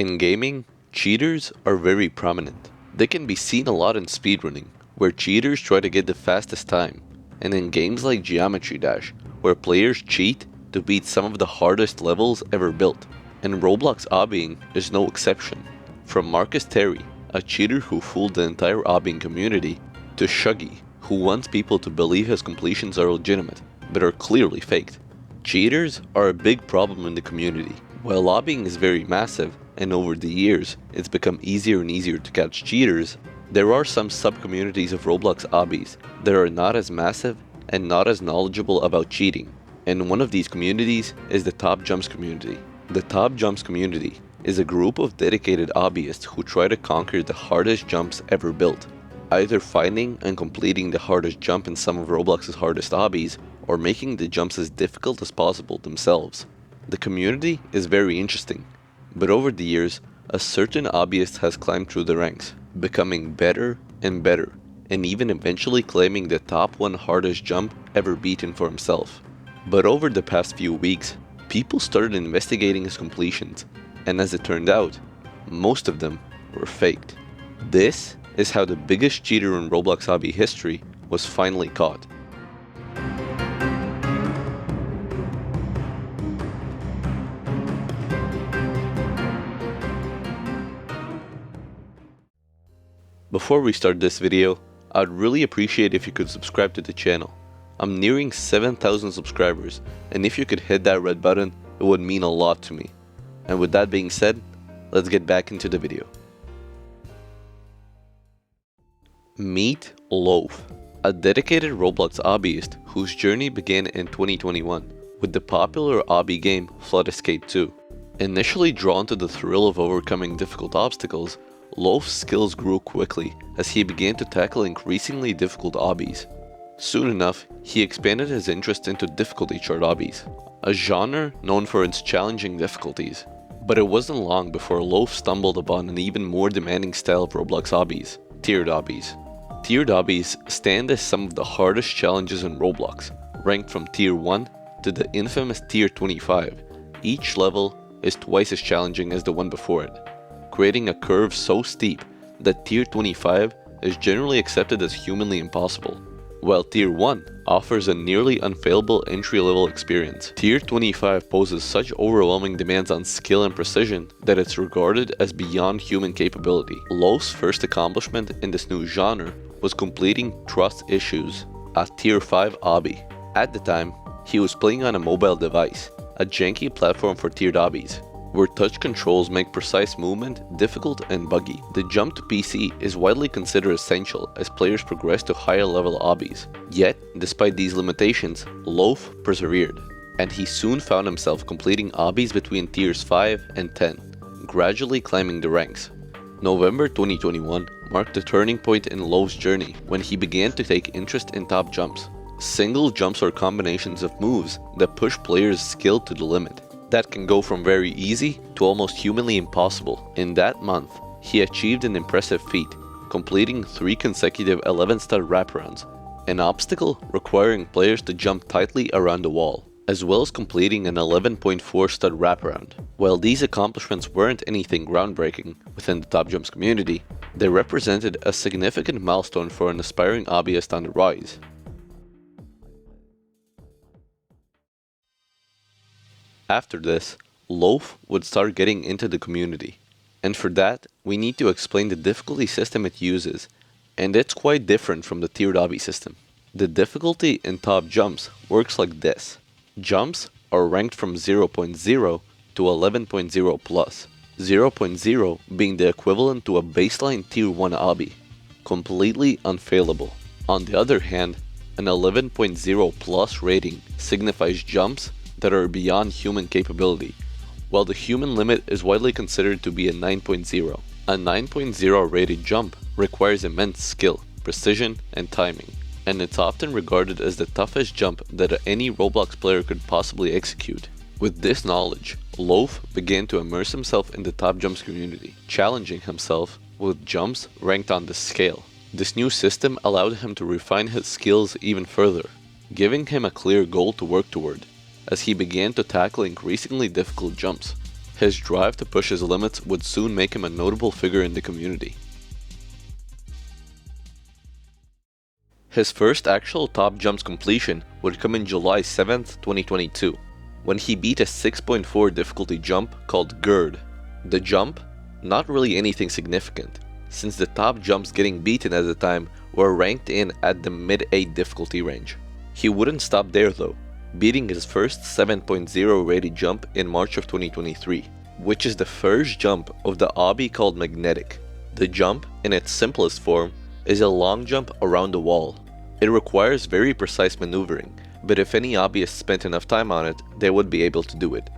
In gaming, cheaters are very prominent. They can be seen a lot in speedrunning, where cheaters try to get the fastest time, and in games like Geometry Dash, where players cheat to beat some of the hardest levels ever built. And Roblox obbying is no exception. From marcusterry, a cheater who fooled the entire obbying community, to shuggy, who wants people to believe his completions are legitimate, but are clearly faked. Cheaters are a big problem in the community. While obbying is very massive, and over the years it's become easier and easier to catch cheaters, there are some sub-communities of Roblox obbies that are not as massive and not as knowledgeable about cheating. And one of these communities is the Top Jumps community. The Top Jumps community is a group of dedicated obbyists who try to conquer the hardest jumps ever built, either finding and completing the hardest jump in some of Roblox's hardest obbies, or making the jumps as difficult as possible themselves. The community is very interesting, but over the years, a certain obbyist has climbed through the ranks, becoming better and better, and even eventually claiming the top 1 hardest jump ever beaten for himself. But over the past few weeks, people started investigating his completions, and as it turned out, most of them were faked. This is how the biggest cheater in Roblox obby history was finally caught. Before we start this video, I'd really appreciate if you could subscribe to the channel. I'm nearing 7,000 subscribers, and if you could hit that red button, it would mean a lot to me. And with that being said, let's get back into the video. Meet Loaf, a dedicated Roblox obbyist whose journey began in 2021 with the popular obby game Flood Escape 2. Initially drawn to the thrill of overcoming difficult obstacles, Loaf's skills grew quickly as he began to tackle increasingly difficult obbies. Soon enough, he expanded his interest into difficulty chart obbies, a genre known for its challenging difficulties. But it wasn't long before Loaf stumbled upon an even more demanding style of Roblox obbies, tiered obbies. Tiered obbies stand as some of the hardest challenges in Roblox, ranked from Tier 1 to the infamous Tier 25. Each level is twice as challenging as the one before it, creating a curve so steep that Tier 25 is generally accepted as humanly impossible, while Tier 1 offers a nearly unfailable entry-level experience. Tier 25 poses such overwhelming demands on skill and precision that it's regarded as beyond human capability. Loaf's first accomplishment in this new genre was completing Trust Issues, a Tier 5 obby. At the time, he was playing on a mobile device, a janky platform for tiered obbies, where touch controls make precise movement difficult and buggy. The jump to PC is widely considered essential as players progress to higher level obbies. Yet, despite these limitations, Loaf persevered, and he soon found himself completing obbies between tiers 5 and 10, gradually climbing the ranks. November 2021 marked the turning point in Loaf's journey when he began to take interest in top jumps. Single jumps are combinations of moves that push players' skill to the limit, that can go from very easy to almost humanly impossible. In that month, he achieved an impressive feat, completing 3 consecutive 11-stud wraparounds, an obstacle requiring players to jump tightly around the wall, as well as completing an 11.4-stud wraparound. While these accomplishments weren't anything groundbreaking within the Top Jumps community, they represented a significant milestone for an aspiring obbyist on the rise. After this, Loaf would start getting into the community, and for that, we need to explain the difficulty system it uses, and it's quite different from the tiered obby system. The difficulty in Top Jumps works like this. Jumps are ranked from 0.0 to 11.0 plus, 0.0 being the equivalent to a baseline Tier 1 obby, completely unfailable. On the other hand, an 11.0 plus rating signifies jumps that are beyond human capability, while the human limit is widely considered to be a 9.0. A 9.0 rated jump requires immense skill, precision, and timing, and it's often regarded as the toughest jump that any Roblox player could possibly execute. With this knowledge, Loaf began to immerse himself in the Top Jumps community, challenging himself with jumps ranked on the scale. This new system allowed him to refine his skills even further, giving him a clear goal to work toward. As he began to tackle increasingly difficult jumps, His drive to push his limits would soon make him a notable figure in the community. His first actual top jumps completion would come in July 7th, 2022, when he beat a 6.4 difficulty jump called Gird. The jump? Not really anything significant, since the top jumps getting beaten at the time were ranked in at the mid-8 difficulty range. He wouldn't stop there though, beating his first 7.0 rated jump in March of 2023, which is the first jump of the obby called Magnetic. The jump, in its simplest form, is a long jump around a wall. It requires very precise maneuvering, but if any obbyists spent enough time on it, they would be able to do it.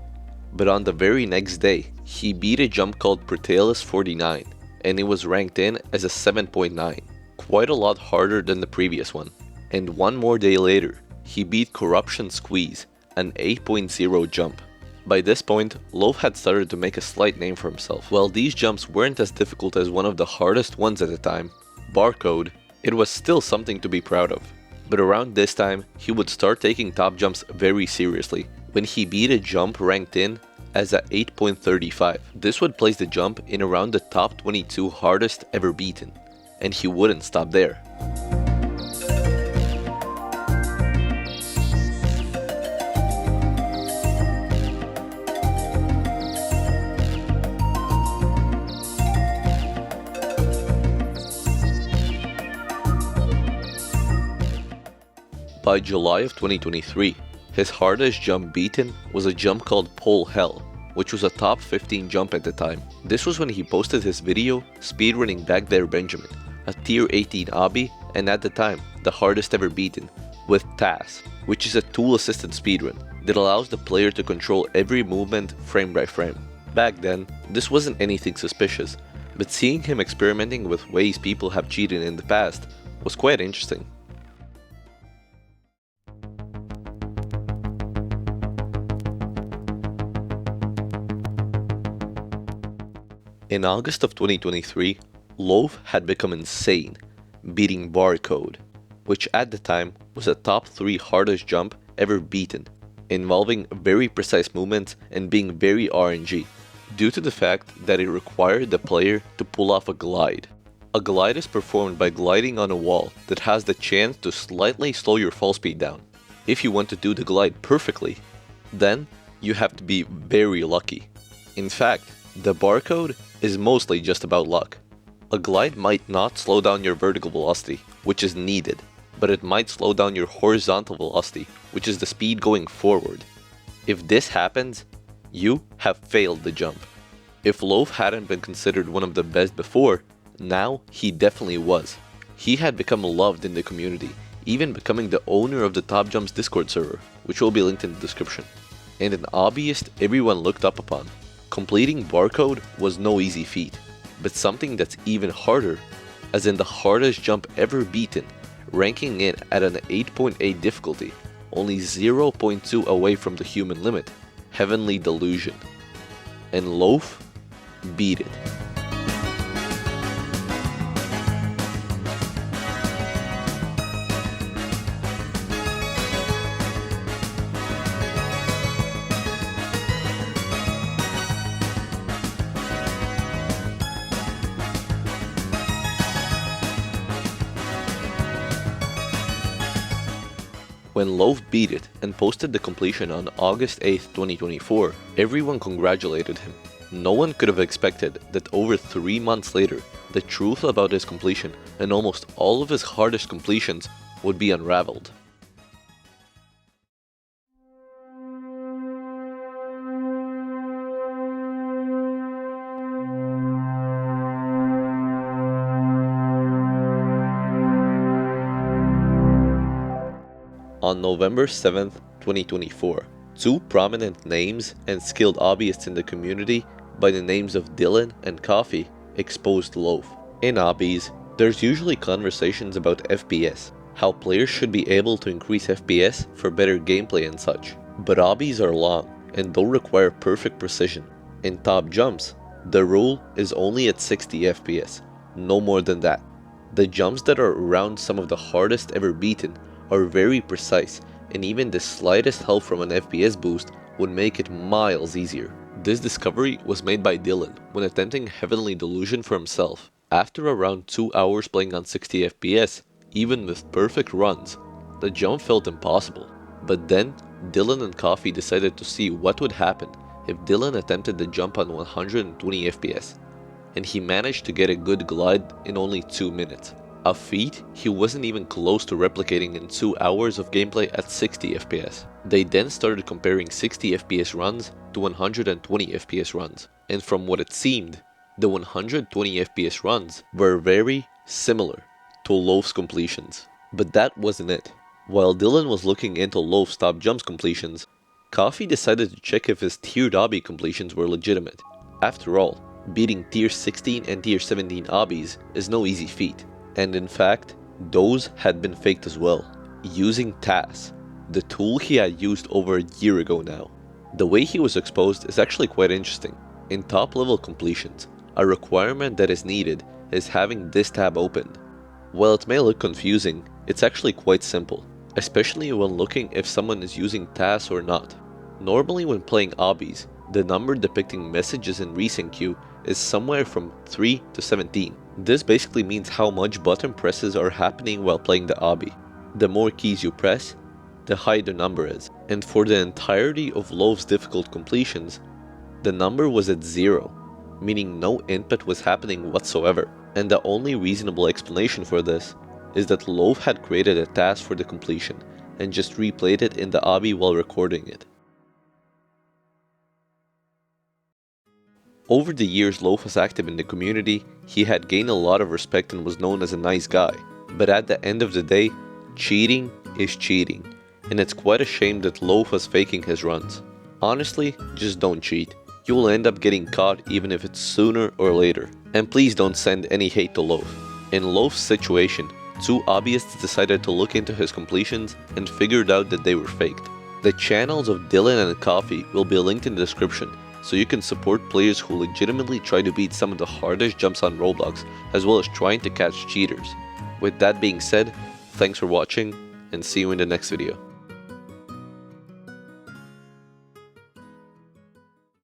But on the very next day, he beat a jump called Proteus 49, and it was ranked in as a 7.9, quite a lot harder than the previous one. And one more day later, he beat Corruption Squeeze, an 8.0 jump. By this point, Loaf had started to make a slight name for himself. While these jumps weren't as difficult as one of the hardest ones at the time, Barcode, it was still something to be proud of. But around this time, he would start taking top jumps very seriously, when he beat a jump ranked in as a 8.35. This would place the jump in around the top 22 hardest ever beaten, and he wouldn't stop there. By July of 2023, his hardest jump beaten was a jump called Pole Hell, which was a top 15 jump at the time. This was when he posted his video speedrunning Back There Benjamin, a tier 18 obby and at the time the hardest ever beaten, with TAS, which is a tool-assisted speedrun that allows the player to control every movement frame by frame. Back then, this wasn't anything suspicious, but seeing him experimenting with ways people have cheated in the past was quite interesting. In August of 2023, Loaf had become insane, beating Barcode, which at the time was a top 3 hardest jump ever beaten, involving very precise movements and being very RNG, due to the fact that it required the player to pull off a glide. A glide is performed by gliding on a wall that has the chance to slightly slow your fall speed down. If you want to do the glide perfectly, then you have to be very lucky. In fact, the Barcode is mostly just about luck. A glide might not slow down your vertical velocity, which is needed, but it might slow down your horizontal velocity, which is the speed going forward. If this happens, you have failed the jump. If Loaf hadn't been considered one of the best before, now he definitely was. He had become loved in the community, even becoming the owner of the Top Jumps Discord server, which will be linked in the description, and an obbyist everyone looked up upon. Completing Barcode was no easy feat, but something that's even harder, as in the hardest jump ever beaten, ranking it at an 8.8 difficulty, only 0.2 away from the human limit, Heavenly Delusion. And Loaf beat it. When Loaf beat it and posted the completion on August 8th, 2024, everyone congratulated him. No one could have expected that over 3 months later, the truth about his completion and almost all of his hardest completions would be unraveled. On November 7th, 2024, 2 prominent names and skilled obbyists in the community by the names of Dylan and Coffee exposed Loaf. In obbies, there's usually conversations about FPS, how players should be able to increase FPS for better gameplay and such. But obbies are long and don't require perfect precision. In top jumps, the rule is only at 60 FPS, no more than that. The jumps that are around some of the hardest ever beaten are very precise, and even the slightest help from an FPS boost would make it miles easier. This discovery was made by Dylan when attempting Heavenly Delusion for himself. After around 2 hours playing on 60 FPS, even with perfect runs, the jump felt impossible. But then, Dylan and Coffee decided to see what would happen if Dylan attempted the jump on 120 FPS, and he managed to get a good glide in only 2 minutes. A feat he wasn't even close to replicating in 2 hours of gameplay at 60 FPS. They then started comparing 60 FPS runs to 120 FPS runs, and from what it seemed, the 120 FPS runs were very similar to Loaf's completions. But that wasn't it. While Dylan was looking into Loaf's top jumps completions, Coffee decided to check if his tiered obby completions were legitimate. After all, beating tier 16 and tier 17 obbies is no easy feat. And in fact, those had been faked as well, using TAS, the tool he had used over a year ago now. The way he was exposed is actually quite interesting. In top level completions, a requirement that is needed is having this tab opened. While it may look confusing, it's actually quite simple, especially when looking if someone is using TAS or not. Normally when playing obbies, the number depicting messages in recent queue is somewhere from 3 to 17. This basically means how much button presses are happening while playing the obby. The more keys you press, the higher the number is. And for the entirety of Loaf's difficult completions, the number was at 0, meaning no input was happening whatsoever. And the only reasonable explanation for this is that Loaf had created a task for the completion and just replayed it in the obby while recording it. Over the years Loaf was active in the community, he had gained a lot of respect and was known as a nice guy. But at the end of the day, cheating is cheating, and it's quite a shame that Loaf was faking his runs. Honestly, just don't cheat. You will end up getting caught even if it's sooner or later. And please don't send any hate to Loaf. In Loaf's situation, 2 obbyists decided to look into his completions and figured out that they were faked. The channels of Dylan and Coffee will be linked in the description, so you can support players who legitimately try to beat some of the hardest jumps on Roblox, as well as trying to catch cheaters. With that being said, thanks for watching, and see you in the next video.